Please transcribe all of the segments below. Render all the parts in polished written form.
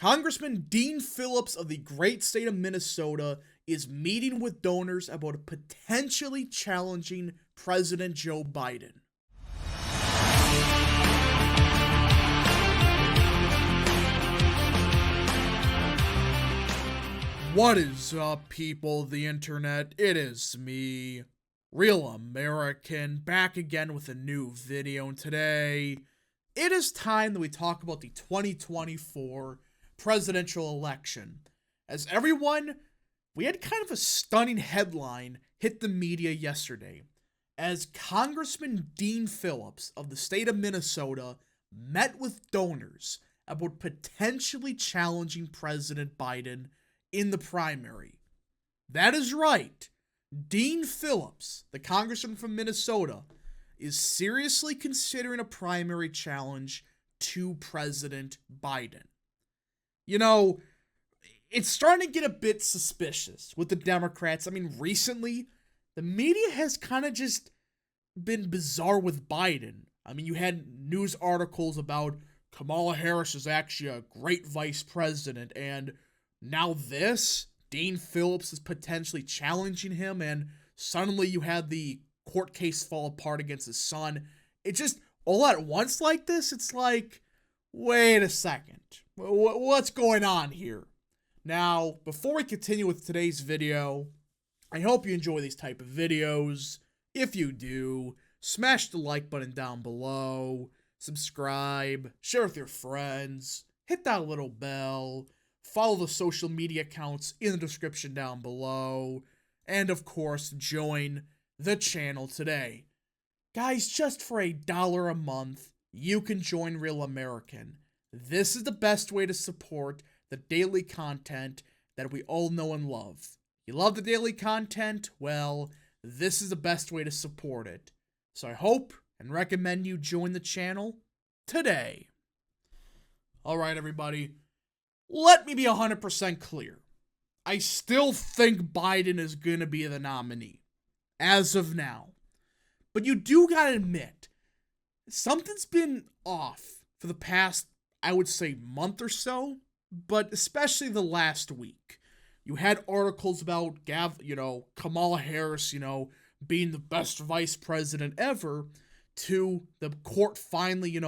Congressman Dean Phillips of the great state of Minnesota is meeting with donors about potentially challenging President Joe Biden. What is up, people of the internet? It is me, Real American, back again with a new video, and today it is time that we talk about the 2024 presidential election. As everyone, we had kind of a stunning headline hit the media yesterday, as Congressman Dean Phillips of the state of Minnesota met with donors about potentially challenging President Biden in the primary. That is right. Dean Phillips, the congressman from Minnesota, is seriously considering a primary challenge to President Biden. You know, it's starting to get a bit suspicious with the Democrats. I mean, recently, the media has kind of just been bizarre with Biden. I mean, you had news articles about Kamala Harris is actually a great vice president, and now this, Dean Phillips is potentially challenging him, and suddenly you had the court case fall apart against his son. It just, all at once like this, it's like, wait a second. What's going on here? Now, before we continue with today's video, I hope you enjoy these type of videos. If you do, smash the like button down below, subscribe, share with your friends, hit that little bell, follow the social media accounts in the description down below, and of course, join the channel today. Guys, just for $1 a month, you can join Real American. This is the best way to support the daily content that we all know and love. You love the daily content? Well, this is the best way to support it. So I hope and recommend you join the channel today. Alright, everybody. Let me be 100% clear. I still think Biden is going to be the nominee, as of now. But you do gotta admit, something's been off for the past, I would say, month or so, but especially the last week. You had articles about, Kamala Harris, being the best vice president ever, to the court finally,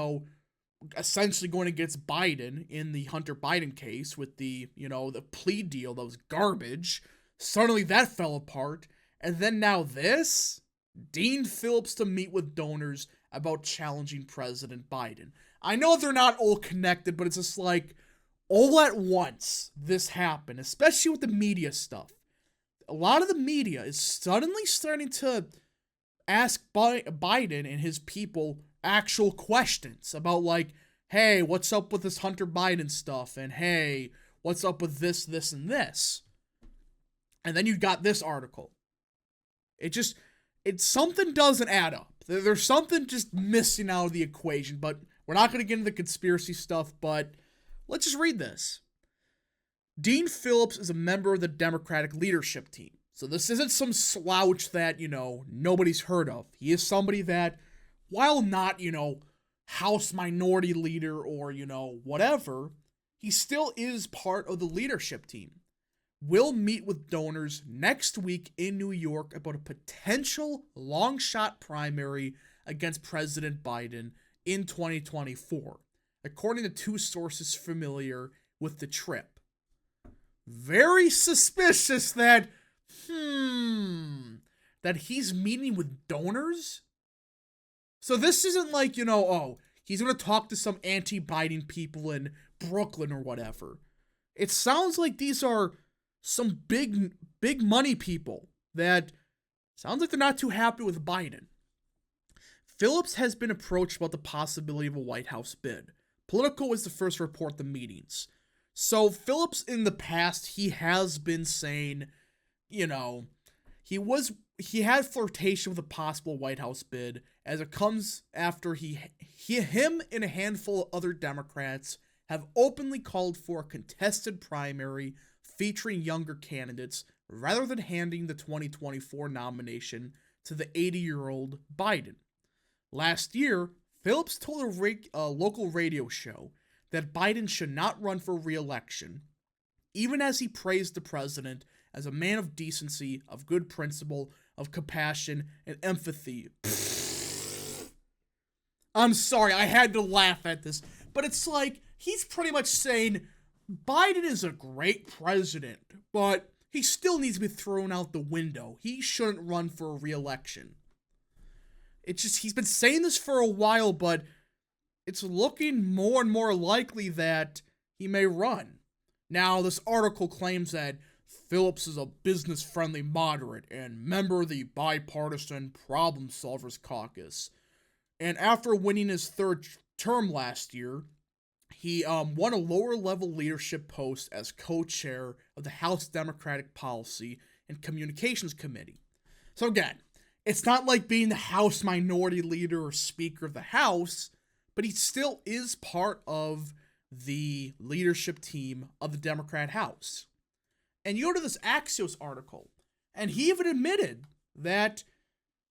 essentially going against Biden in the Hunter Biden case with the, the plea deal that was garbage. Suddenly that fell apart. And then now this, Dean Phillips to meet with donors about challenging President Biden. I know they're not all connected, but it's just like, all at once this happened, especially with the media stuff. A lot of the media is suddenly starting to ask Biden and his people actual questions about, like, hey, what's up with this Hunter Biden stuff? And hey, what's up with this, and this? And then you got this article. Something doesn't add up. There's something just missing out of the equation, but we're not going to get into the conspiracy stuff, but let's just read this. Dean Phillips is a member of the Democratic leadership team. So this isn't some slouch that, nobody's heard of. He is somebody that, while not, House minority leader or, whatever, he still is part of the leadership team. We'll meet with donors next week in New York about a potential long-shot primary against President Biden in 2024, according to two sources familiar with the trip. Very suspicious that, that he's meeting with donors? So this isn't like, he's going to talk to some anti-Biden people in Brooklyn or whatever. It sounds like these are some big money people that sounds like they're not too happy with Biden. Phillips has been approached about the possibility of a White House bid. Politico was the first to report the meetings. So Phillips in the past, he has been saying, he had flirtation with a possible White House bid, as it comes after him and a handful of other Democrats have openly called for a contested primary featuring younger candidates rather than handing the 2024 nomination to the 80-year-old Biden. Last year, Phillips told a local radio show that Biden should not run for re-election, even as he praised the president as a man of decency, of good principle, of compassion, and empathy. I'm sorry, I had to laugh at this, but it's like, he's pretty much saying, Biden is a great president, but he still needs to be thrown out the window. He shouldn't run for a re-election. It's just, he's been saying this for a while, but it's looking more and more likely that he may run. Now, this article claims that Phillips is a business-friendly moderate and member of the bipartisan Problem Solvers Caucus. And after winning his third term last year, he won a lower-level leadership post as co-chair of the House Democratic Policy and Communications Committee. So again, it's not like being the House Minority Leader or Speaker of the House, but he still is part of the leadership team of the Democrat House. And you go to this Axios article, and he even admitted that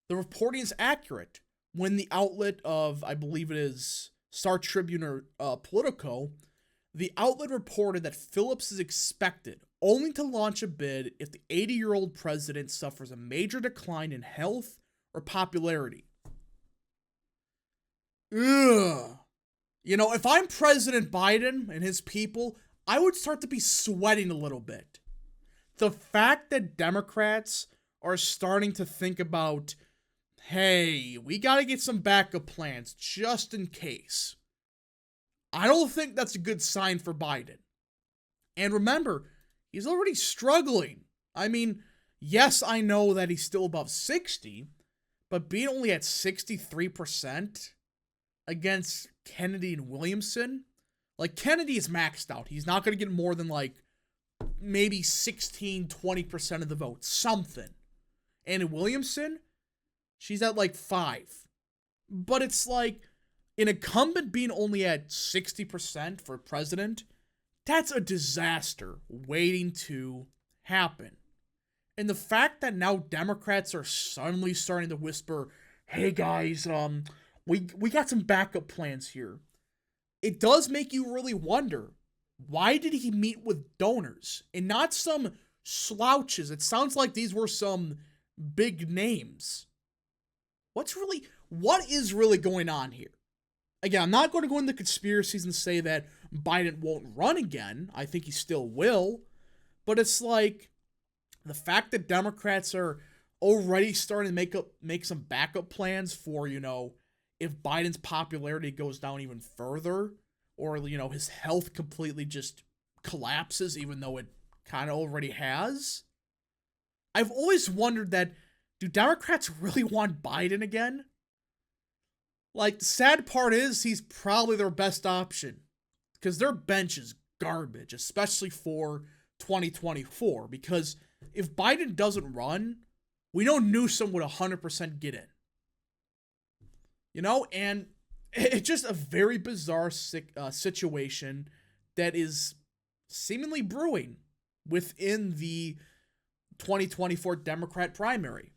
the reporting is accurate when the outlet of, I believe it is Star Tribune or Politico, the outlet reported that Phillips is expected only to launch a bid if the 80-year-old president suffers a major decline in health or popularity. Ugh. You know, if I'm President Biden and his people, I would start to be sweating a little bit. The fact that Democrats are starting to think about, hey, we gotta get some backup plans just in case. I don't think that's a good sign for Biden. And remember, he's already struggling. I mean, yes, I know that he's still above 60, but being only at 63% against Kennedy and Williamson, like, Kennedy is maxed out. He's not going to get more than, like, maybe 16-20% of the vote, something. And in Williamson, she's at, like, 5. But it's like, an incumbent being only at 60% for president, that's a disaster waiting to happen. And the fact that now Democrats are suddenly starting to whisper, hey guys, we got some backup plans here. It does make you really wonder, why did he meet with donors and not some slouches? It sounds like these were some big names. What is really going on here? Again, I'm not going to go into conspiracies and say that Biden won't run again. I think he still will. But it's like, the fact that Democrats are already starting to make some backup plans for, you know, if Biden's popularity goes down even further, or, you know, his health completely just collapses, even though it kind of already has. I've always wondered that, do Democrats really want Biden again? Like, the sad part is, he's probably their best option, because their bench is garbage, especially for 2024, because if Biden doesn't run, we know Newsom would 100% get in. You know, and it's just a very bizarre situation that is seemingly brewing within the 2024 Democrat primary.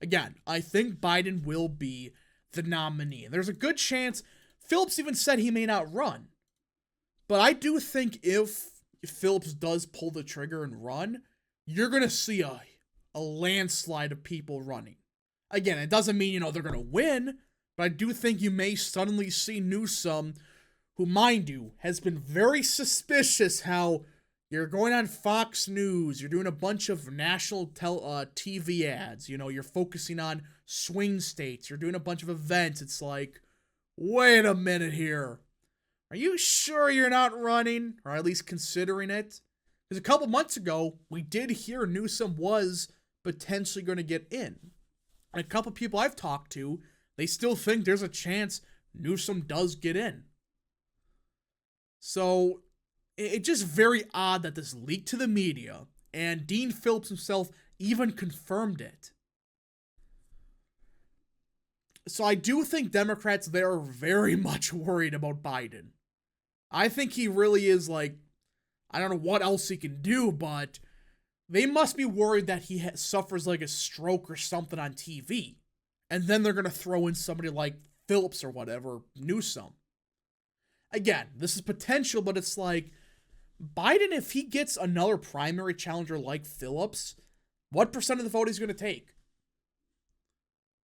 Again, I think Biden will be the nominee. And there's a good chance, Phillips even said he may not run. But I do think if Phillips does pull the trigger and run, you're going to see a landslide of people running. Again, it doesn't mean, you know, they're going to win, but I do think you may suddenly see Newsom, who, mind you, has been very suspicious how you're going on Fox News, you're doing a bunch of national TV ads, you know, you're focusing on swing states, you're doing a bunch of events. It's like, wait a minute here. Are you sure you're not running, or at least considering it? Because a couple months ago, we did hear Newsom was potentially going to get in. And a couple people I've talked to, they still think there's a chance Newsom does get in. So, it's just very odd that this leaked to the media, and Dean Phillips himself even confirmed it. So I do think Democrats, they are very much worried about Biden. I think he really is like, I don't know what else he can do, but they must be worried that he suffers like a stroke or something on TV. And then they're going to throw in somebody like Phillips or whatever, Newsom. again, this is potential, but it's like, Biden, if he gets another primary challenger like Phillips, what percent of the vote is he going to take?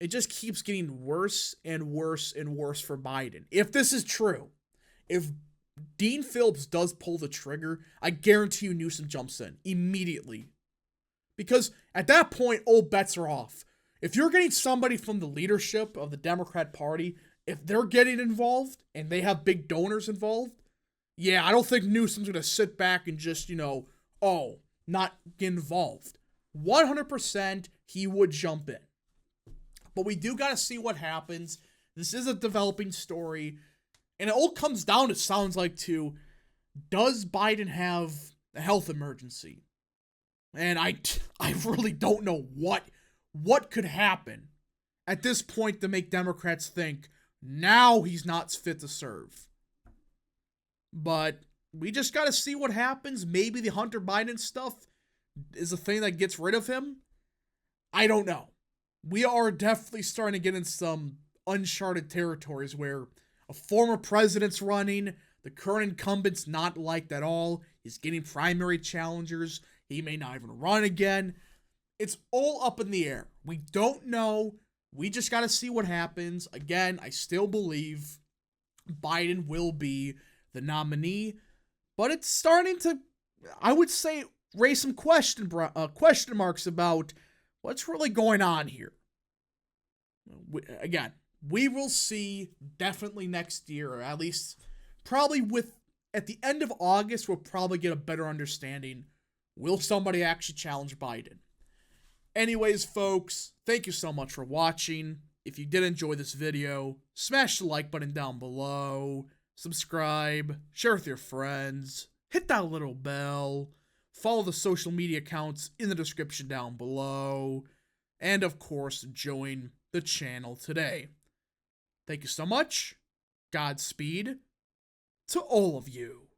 It just keeps getting worse and worse and worse for Biden. If this is true, if Dean Phillips does pull the trigger, I guarantee you Newsom jumps in immediately. Because at that point, all bets are off. If you're getting somebody from the leadership of the Democrat Party, if they're getting involved and they have big donors involved, yeah, I don't think Newsom's going to sit back and just, not get involved. 100% he would jump in. But we do got to see what happens. This is a developing story. And it all comes down, it sounds like, to, does Biden have a health emergency? And I really don't know what could happen at this point to make Democrats think, now he's not fit to serve. But we just got to see what happens. Maybe the Hunter Biden stuff is a thing that gets rid of him. I don't know. We are definitely starting to get in some uncharted territories where a former president's running, the current incumbent's not liked at all, he's getting primary challengers, he may not even run again. It's all up in the air. We don't know. We just got to see what happens. Again, I still believe Biden will be the nominee, but it's starting to, I would say, raise some question marks about what's really going on here. We will see definitely next year, or at least probably at the end of August, we'll probably get a better understanding. Will somebody actually challenge Biden? Anyways, folks, thank you so much for watching. If you did enjoy this video, smash the like button down below, subscribe, share with your friends, hit that little bell, follow the social media accounts in the description down below, and of course, join the channel today. Thank you so much. Godspeed to all of you.